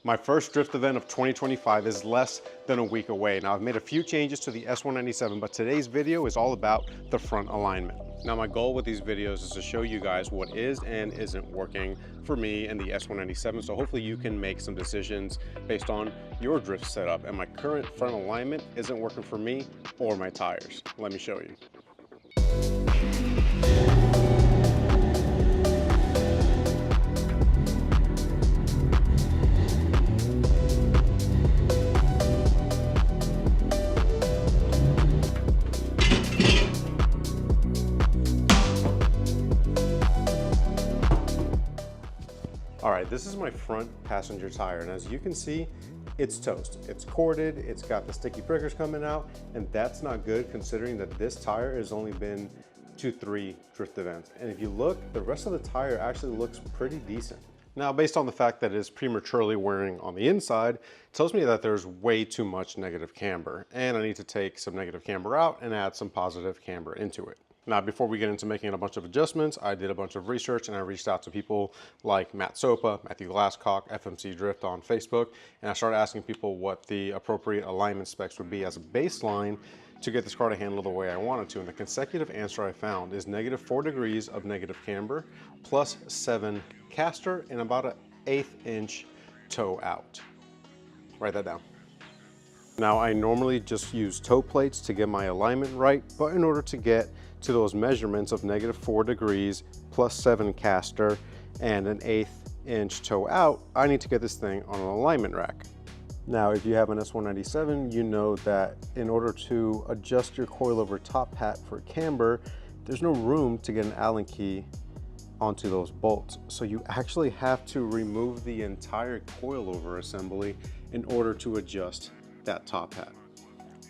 My first drift event of 2025 is less than a week away. Now I've made a few changes to the S197, but today's video is all about the front alignment. Now my goal with these videos is to show you guys what is and isn't working for me and the S197. So hopefully you can make some decisions based on your drift setup. And my current front alignment isn't working for me or my tires. Let me show you. All right, this is my front passenger tire, and as you can see, it's toast. It's corded, it's got the sticky prickers coming out, and that's not good considering that this tire has only been to 3 drift events. And if you look, the rest of the tire actually looks pretty decent. Now, based on the fact that it is prematurely wearing on the inside, it tells me that there's way too much negative camber, and I need to take some negative camber out and add some positive camber into it. Now, before we get into making a bunch of adjustments, I did a bunch of research and I reached out to people like Matt Sopa, Matthew Glasscock, FMC Drift on Facebook, and I started asking people what the appropriate alignment specs would be as a baseline to get this car to handle the way I wanted to. And the consecutive answer I found is -4 degrees of negative camber, plus 7 caster, and about an 1/8 inch toe out. Write that down. Now, I normally just use toe plates to get my alignment right, but in order to get to those measurements of -4 degrees, plus 7 caster, and an 1/8 inch toe out, I need to get this thing on an alignment rack. Now, if you have an S197, you know that in order to adjust your coilover top hat for camber, there's no room to get an Allen key onto those bolts. So you actually have to remove the entire coilover assembly in order to adjust that top hat.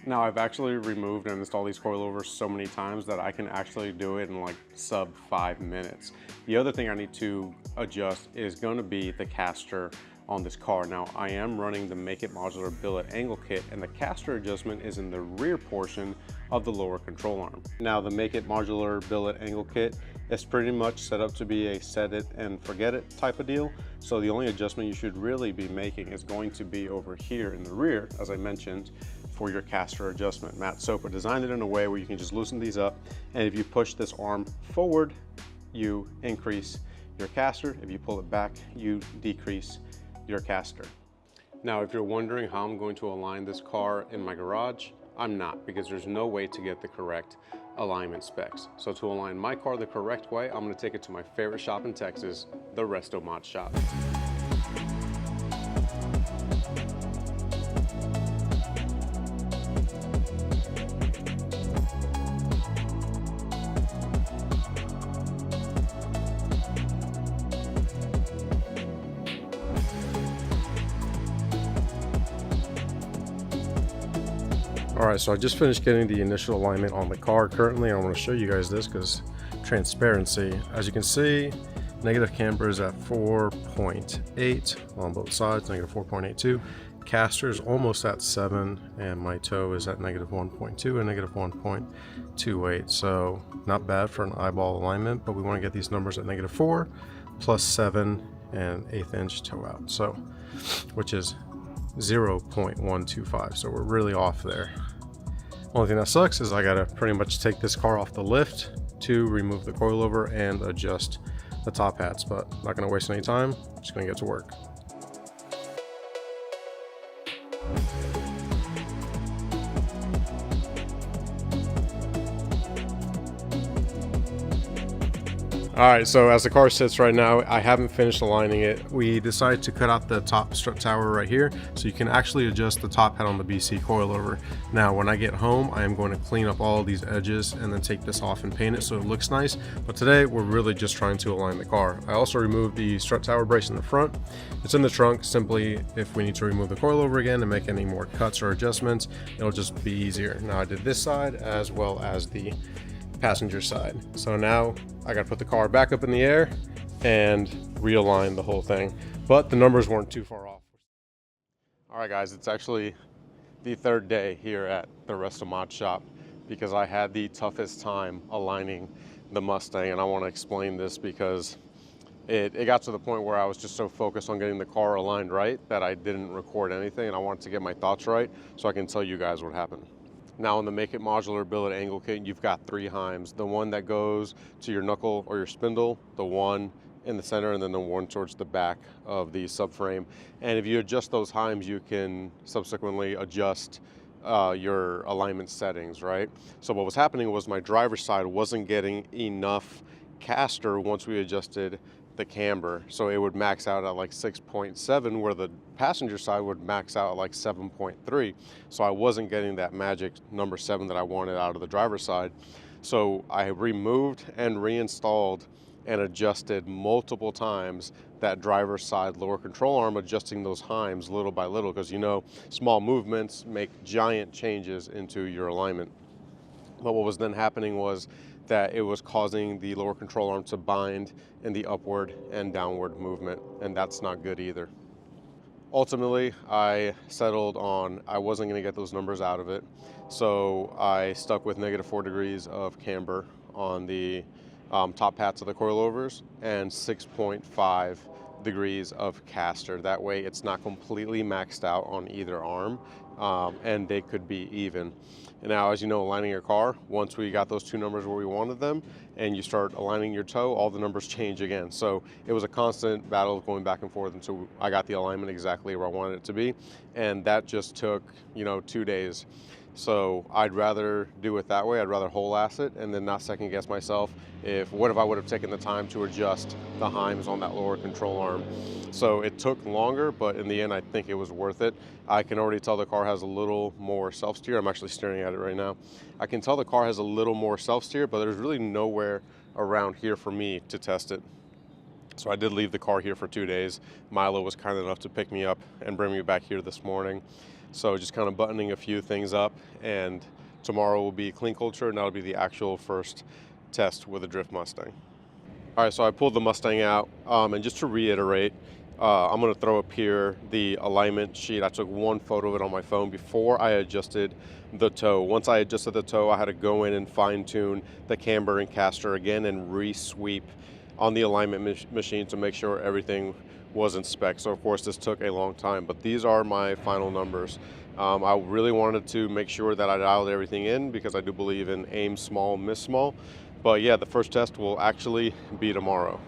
Now, I've actually removed and installed these coilovers so many times that I can actually do it in like sub 5 minutes. The other thing I need to adjust is going to be the caster on this car. Now, I am running the Make It Modular billet angle kit, and the caster adjustment is in the rear portion of the lower control arm. Now, the Make It Modular billet angle kit is pretty much set up to be a set it and forget it type of deal. So the only adjustment you should really be making is going to be over here in the rear, as I mentioned, for your caster adjustment. Matt Sopa designed it in a way where you can just loosen these up, and if you push this arm forward, you increase your caster. If you pull it back, you decrease your caster. Now, if you're wondering how I'm going to align this car in my garage, I'm not, because there's no way to get the correct alignment specs. So to align my car the correct way, I'm going to take it to my favorite shop in Texas, the Resto Mod Shop. All right, so I just finished getting the initial alignment on the car. Currently, I want to show you guys this because transparency. As you can see, negative camber is at 4.8 on both sides, -4.82. Caster is almost at 7, and my toe is at -1.2 and -1.28. So not bad for an eyeball alignment, but we want to get these numbers at -4, plus 7, and 1/8 inch toe out. So, which is 0.125. So we're really off there. Only thing that sucks is I gotta pretty much take this car off the lift to remove the coilover and adjust the top hats, but not gonna waste any time, just gonna get to work. All right, so as the car sits right now, I haven't finished aligning it. We decided to cut out the top strut tower right here so you can actually adjust the top hat on the BC coilover. Now, when I get home, I am going to clean up all these edges and then take this off and paint it so it looks nice. But today, we're really just trying to align the car. I also removed the strut tower brace in the front. It's in the trunk. Simply, if we need to remove the coilover again and make any more cuts or adjustments, it'll just be easier. Now, I did this side as well as the passenger side. So now I got to put the car back up in the air and realign the whole thing, but the numbers weren't too far off. All right, guys, it's actually the 3rd day here at the Resto Mod Shop because I had the toughest time aligning the Mustang, and I want to explain this because it got to the point where I was just so focused on getting the car aligned right that I didn't record anything, and I wanted to get my thoughts right so I can tell you guys what happened. Now on the Make It Modular Billet Angle Kit, you've got 3 heims. The one that goes to your knuckle or your spindle, the one in the center, and then the one towards the back of the subframe. And if you adjust those heims, you can subsequently adjust your alignment settings, right? So what was happening was my driver's side wasn't getting enough caster once we adjusted the camber, so it would max out at like 6.7, where the passenger side would max out at like 7.3. So I wasn't getting that magic number 7 that I wanted out of the driver's side. So I removed and reinstalled and adjusted multiple times that driver's side lower control arm, adjusting those heims little by little, because you know small movements make giant changes into your alignment. But what was then happening was that it was causing the lower control arm to bind in the upward and downward movement, and that's not good either. Ultimately, I settled on I wasn't going to get those numbers out of it, so I stuck with -4 degrees of camber on the top hats of the coilovers and 6.5 degrees of caster. That way it's not completely maxed out on either arm, and they could be even. And now, as you know, aligning your car, once we got those 2 numbers where we wanted them and you start aligning your toe, all the numbers change again. So it was a constant battle going back and forth until I got the alignment exactly where I wanted it to be. And that just took, 2 days. So I'd rather do it that way. I'd rather whole ass it and then not second guess myself. What if I would have taken the time to adjust the heims on that lower control arm? So it took longer, but in the end, I think it was worth it. I can already tell the car has a little more self-steer. I'm actually staring at it right now. I can tell the car has a little more self-steer, but there's really nowhere around here for me to test it. So I did leave the car here for 2 days. Milo was kind enough to pick me up and bring me back here this morning. So just kind of buttoning a few things up, and tomorrow will be clean culture, and that'll be the actual first test with a drift Mustang. All right, so I pulled the Mustang out, and just to reiterate, I'm gonna throw up here the alignment sheet. I took one photo of it on my phone before I adjusted the toe. Once I adjusted the toe, I had to go in and fine tune the camber and caster again and re-sweep on the alignment machine to make sure everything was in spec. So of course this took a long time, but these are my final numbers. I really wanted to make sure that I dialed everything in because I do believe in aim small, miss small. But yeah, the first test will actually be tomorrow.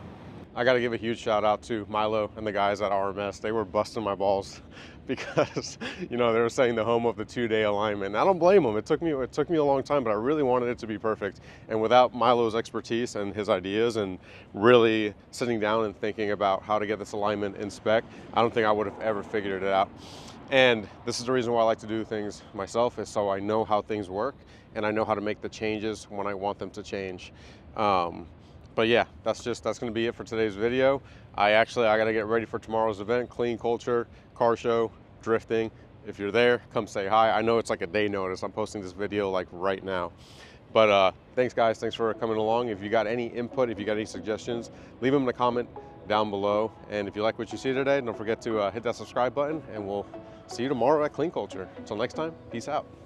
I got to give a huge shout out to Milo and the guys at RMS. They were busting my balls because, they were saying the home of the 2-day alignment. And I don't blame them. It took me a long time, but I really wanted it to be perfect. And without Milo's expertise and his ideas and really sitting down and thinking about how to get this alignment in spec, I don't think I would have ever figured it out. And this is the reason why I like to do things myself, is so I know how things work and I know how to make the changes when I want them to change. But yeah, that's gonna be it for today's video. I gotta get ready for tomorrow's event, Clean Culture, car show, drifting. If you're there, come say hi. I know it's like a day notice. I'm posting this video like right now. But thanks guys, thanks for coming along. If you got any input, if you got any suggestions, leave them in a comment down below. And if you like what you see today, don't forget to hit that subscribe button, and we'll see you tomorrow at Clean Culture. Until next time, peace out.